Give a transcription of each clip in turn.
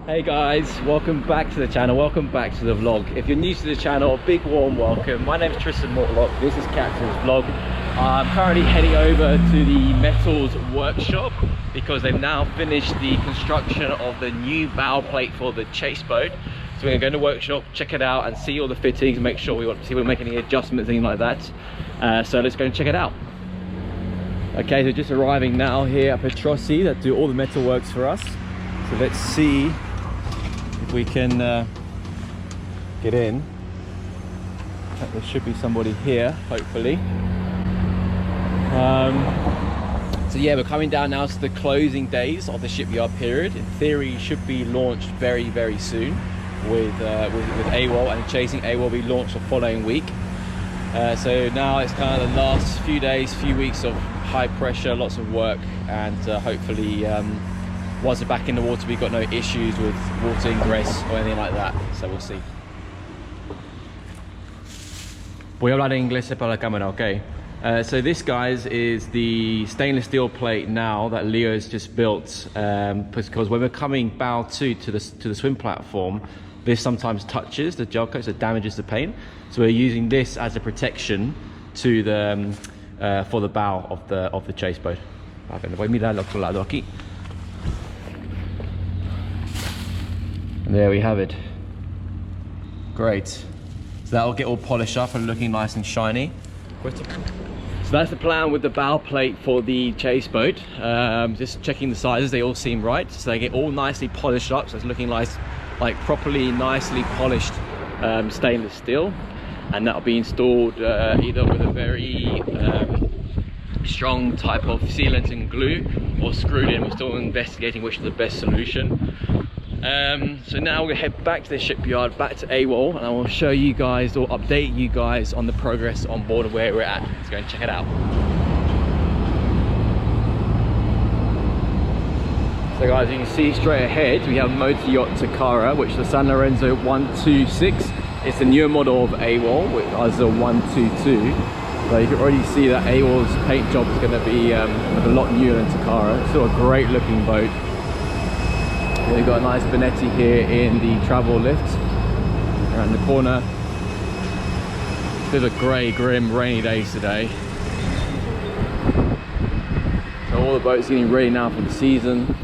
Hey guys, welcome back to the channel, welcome back to the vlog. If you're new to the channel, big warm welcome. My name is Tristan Mortlock, this is Captain's vlog. I'm currently heading over to the metals workshop because they've now finished the construction of the new bow plate for the chase boat. So we're going to go in the workshop, check it out and see all the fittings, make sure we want to see if we make any adjustments, anything like that. So let's go and check it out. Okay, so just arriving now here at Petrossi that do all the metal works for us. So let's see if we can get in. There should be somebody here, hopefully. So yeah, we're coming down now to the closing days of the shipyard period. In theory, should be launched very, very soon with AWOL, and chasing AWOL will be launched the following week. So now it's kind of the last few days, few weeks of high pressure, lots of work, and hopefully once we're back in the water, we've got no issues with water ingress or anything like that. So we'll see. Voy a hablar en inglés para la cámara, okay? So this, guys, is the stainless steel plate now that Leo's just built, because when we're coming bow to the swim platform, this sometimes touches the gel coat, so it damages the paint. So we're using this as a protection to the for the bow of the chase boat. Voy a mirar al otro lado aquí. And there we have it. Great. So that'll get all polished up and looking nice and shiny. So that's the plan with the bow plate for the chase boat. Just checking the sizes, they all seem right. So they get all nicely polished up, so it's looking nice, like properly, nicely polished stainless steel. And that'll be installed either with a very strong type of sealant and glue, or screwed in. We're still investigating which is the best solution. So now we're gonna head back to the shipyard, back to AWOL, and I will show you guys or update you guys on the progress on board and where we're at. Let's go and check it out. So guys, you can see straight ahead we have Motor Yacht AWOL, which is the San Lorenzo SD122. It's the newer model of AWOL, which is the 122. So you can already see that AWOL's paint job is going to be a lot newer than Takara. It's still a great looking boat. We've got a nice Benetti here in the travel lift around the corner. It's a grey, grim, rainy day today. So all the boats are getting ready now for the season.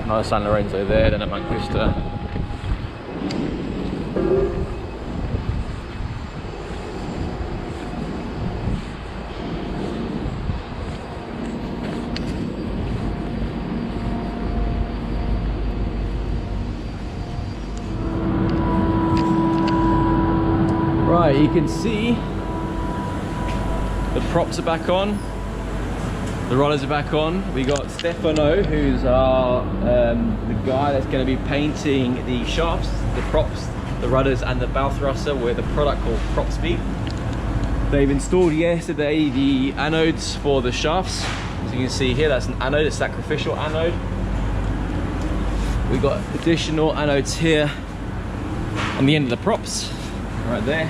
Another San Lorenzo there, then a Manchester. Right, you can see the props are back on, the rollers are back on. We got Stefano, who's our the guy that's going to be painting the shafts, the props, the rudders and the bow thruster with a product called Prop Speed. They've installed yesterday the anodes for the shafts. As you can see here, that's an anode, a sacrificial anode. We've got additional anodes here on the end of the props, right there.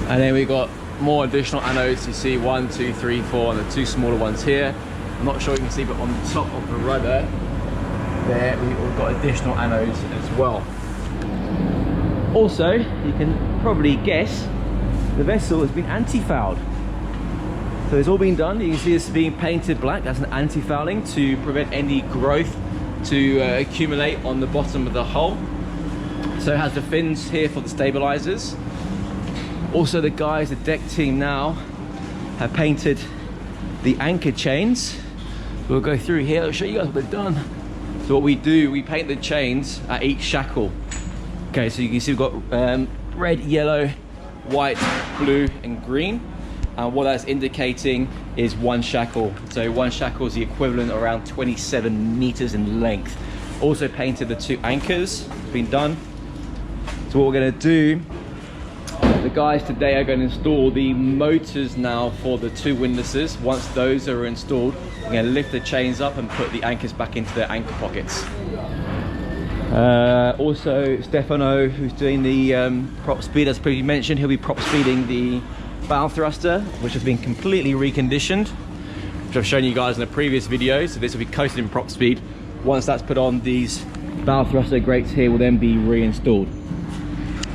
And then we got more additional anodes. You see 1, 2, 3, 4, and the two smaller ones here. I'm not sure you can see, but on the top of the rudder there, we've got additional anodes as well. Also, you can probably guess, the vessel has been anti-fouled. So it's all been done. You can see this being painted black. That's an anti-fouling to prevent any growth to accumulate on the bottom of the hull. So it has the fins here for the stabilizers. Also, the guys, the deck team now have painted the anchor chains. We'll go through here, I'll show you guys what they've done. So what we do, we paint the chains at each shackle. Okay, so you can see we've got red, yellow, white, blue and green. And what that's indicating is one shackle. So one shackle is the equivalent of around 27 meters in length. Also painted the two anchors, been done. So what we're gonna do, the guys today are going to install the motors now for the two windlasses. Once those are installed, we're going to lift the chains up and put the anchors back into their anchor pockets. Also, Stefano, who's doing the prop speed, as previously mentioned, he'll be prop speeding the bow thruster, which has been completely reconditioned. which I've shown you guys in a previous video. So this will be coated in prop speed. Once that's put on, these bow thruster grates here will then be reinstalled.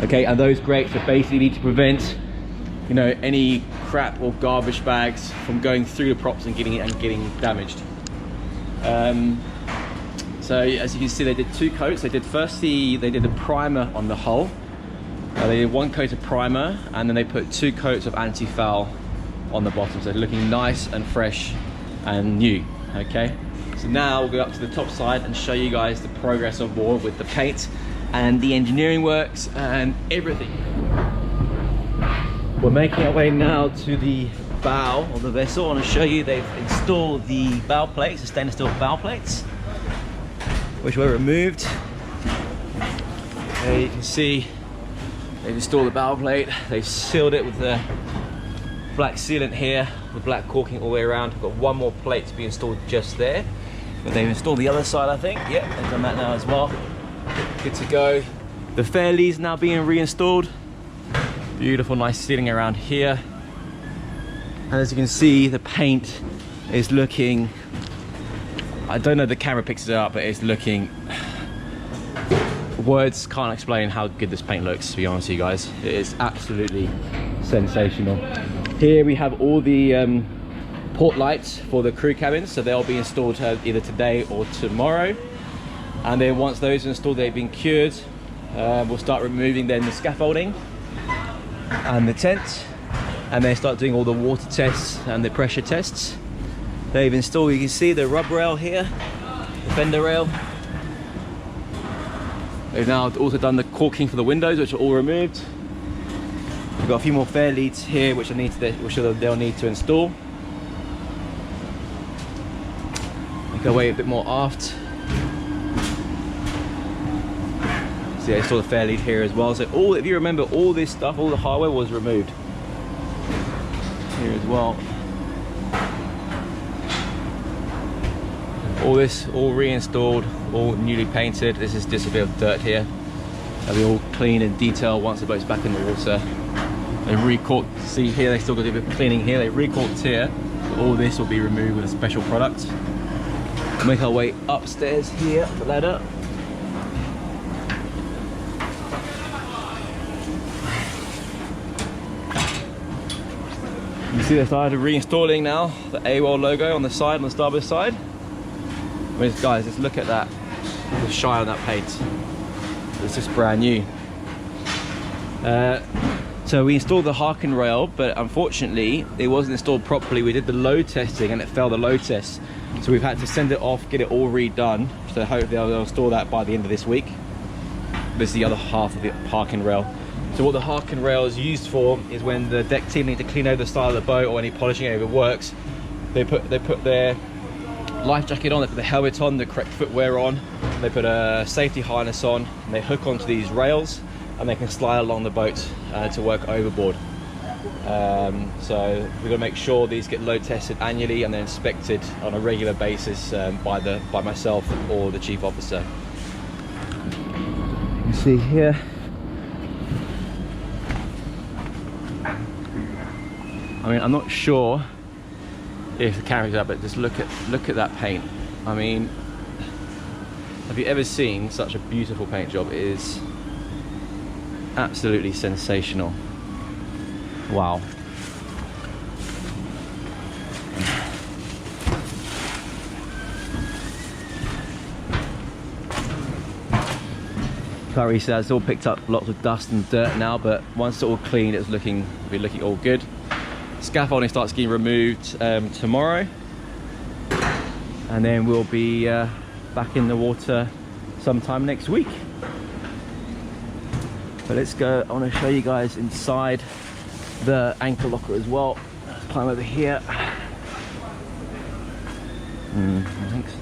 Okay, and those grates are basically to prevent, you know, any crap or garbage bags from going through the props and getting damaged. So as you can see, they did 2 coats. They did a primer on the hull. They did 1 coat of primer, and then they put 2 coats of anti-foul on the bottom. So they're looking nice and fresh and new. Okay, so now we'll go up to the top side and show you guys the progress on board with the paint and the engineering works and everything. We're making our way now to the bow of the vessel. I want to show you they've installed the bow plates, the stainless steel bow plates, which were removed. You can see they've installed the bow plate. They've sealed it with the black sealant here, with black caulking all the way around. We've got 1 more plate to be installed just there, but they've installed the other side, I think. Yep, they've done that now as well. Good to go. The fairlead's now being reinstalled. Beautiful, nice sealing around here. And as you can see, the paint is looking, I don't know if the camera picks it up, but it's looking, words can't explain how good this paint looks, to be honest with you guys. It is absolutely sensational. Here we have all the port lights for the crew cabins, so they'll be installed either today or tomorrow. And then once those are installed, they've been cured, we'll start removing then the scaffolding and the tent, and then start doing all the water tests and the pressure tests. They've installed, you can see the rub rail here, the fender rail. They've now also done the caulking for the windows, which are all removed. We've got a few more fair leads here, which they'll need to install. Make our way a bit more aft. So yeah, install the fair lead here as well. So all, if you remember, all this stuff, all the hardware was removed here as well. All this, all reinstalled, all newly painted. This is just a bit of dirt here. They'll be all clean and detailed once the boat's back in the water. They re-caulked, see here, they still got a bit of cleaning here. They re-caulked here. So all this will be removed with a special product. We'll make our way upstairs here, the ladder. You see they started reinstalling now the AWOL logo on the side, on the starboard side. I mean, guys, let's look at that, the shine on that paint. It's just brand new. So we installed the Harken rail, but unfortunately it wasn't installed properly. We did the load testing and it failed the load test. So we've had to send it off, get it all redone. So hopefully they'll install that by the end of this week. This is the other half of the Harken rail. So what the Harken rail is used for is when the deck team need to clean over the side of the boat or any polishing over works, they put their life jacket on, they put the helmet on, the correct footwear on, they put a safety harness on, and they hook onto these rails and they can slide along the boat to work overboard. So we've got to make sure these get load tested annually and then inspected on a regular basis by myself or the chief officer. You can see here, I mean, I'm not sure if the camera's up, but just look at that paint. I mean, have you ever seen such a beautiful paint job? It is absolutely sensational. Wow. Clarice says it's all picked up lots of dust and dirt now, but once it's all clean, it'll be looking all good. Scaffolding starts getting removed tomorrow, and then we'll be back in the water sometime next week. But let's go. I want to show you guys inside the anchor locker as well. Let's climb over here. Thanks.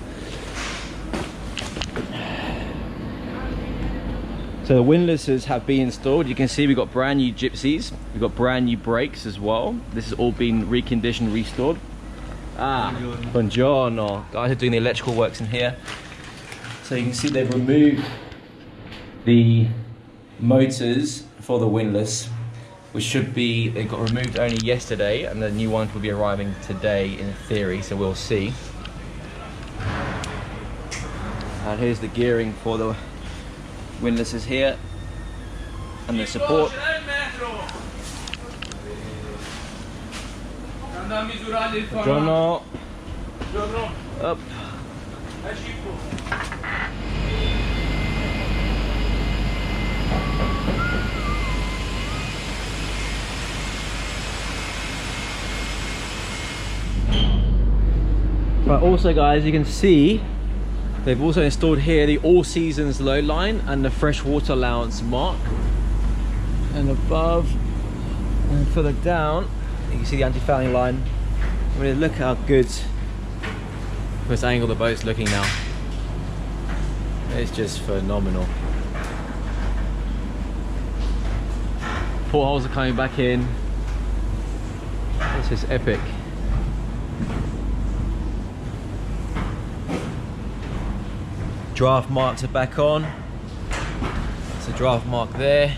So the windlasses have been installed. You can see we've got brand new gypsies. We've got brand new brakes as well. This has all been reconditioned, restored. Buongiorno. Guys are doing the electrical works in here. So you can see they've removed the motors for the windlass. which should be, they got removed only yesterday, and the new ones will be arriving today in theory, so we'll see. And here's the gearing for the windlasses here, and the support. Buongiorno. Up. But also guys, you can see they've also installed here the all seasons load line and the freshwater allowance mark. And above and further down, you can see the anti-fouling line. I mean, look how good this angle the boat's looking now. It's just phenomenal. Portholes are coming back in. This is epic. Draft marks are back on. That's a draft mark there.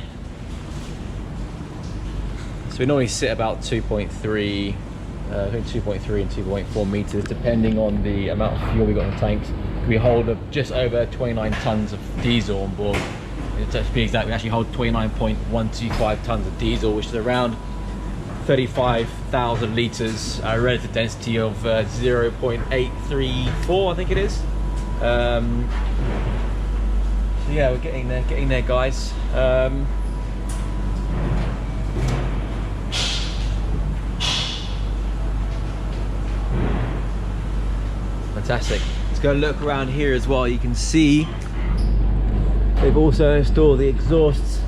So we normally sit about 2.3, I think 2.3 and 2.4 meters, depending on the amount of fuel we got in the tanks. We hold just over 29 tons of diesel on board. To be exact, we actually hold 29.125 tons of diesel, which is around 35,000 liters, a relative density of 0.834, I think it is. So yeah, we're getting there guys. Fantastic. Let's go look around here as well. You can see they've also installed the exhausts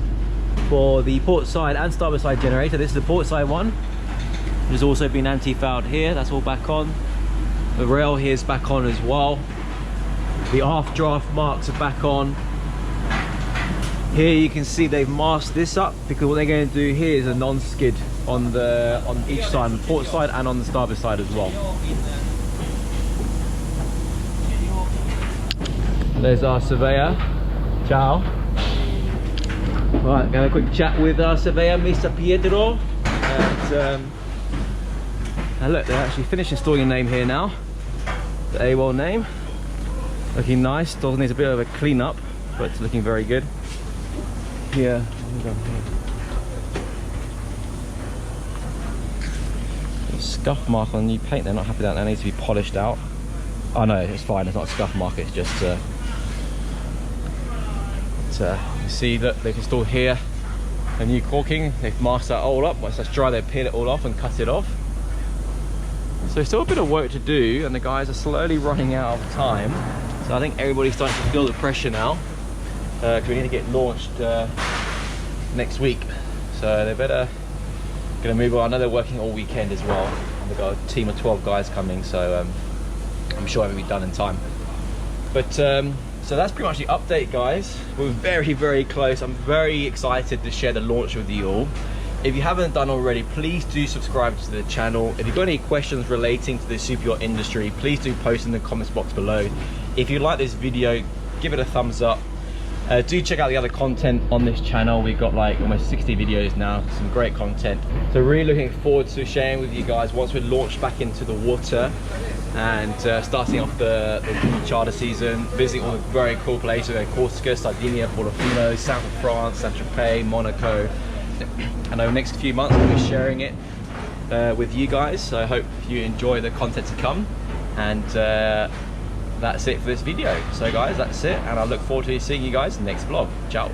for the port side and starboard side generator. This is the port side one. There's also been anti-fouled here, that's all back on. The rail here is back on as well. The aft draft marks are back on. Here you can see they've masked this up because what they're going to do here is a non-skid on each side, on the port side and on the starboard side as well. There's our surveyor. Ciao. Right, gonna have a quick chat with our surveyor, Mr Piero. And look, they actually finished installing a name here now. The AWOL name. Looking nice. Still needs a bit of a clean up, but it's looking very good. Here. Scuff mark on new paint. They're not happy that needs to be polished out. Oh no, it's fine. It's not a scuff mark. It's just. You see that they've installed here a new caulking. They've masked that all up. Once that's dry, they peel it all off and cut it off. So still a bit of work to do, and the guys are slowly running out of time. So I think everybody's starting to feel the pressure now, because we need to get launched next week. So they better gonna move on. I know they're working all weekend as well. They've got a team of 12 guys coming, so I'm sure it'll be done in time. But so that's pretty much the update, guys. We're very, very close. I'm very excited to share the launch with you all. If you haven't done already, please do subscribe to the channel. If you've got any questions relating to the super yacht industry, please do post in the comments box below. If you like this video, give it a thumbs up. Do check out the other content on this channel. We've got like almost 60 videos now, some great content. So really looking forward to sharing with you guys once we're launched back into the water and starting off the charter season, visiting all the very cool places like Corsica, Sardinia, Portofino, south of France, Saint-Tropez, Monaco. And over the next few months we'll be sharing it with you guys. So I hope you enjoy the content to come, and that's it for this video. So guys, that's it, and I look forward to seeing you guys in the next vlog. Ciao.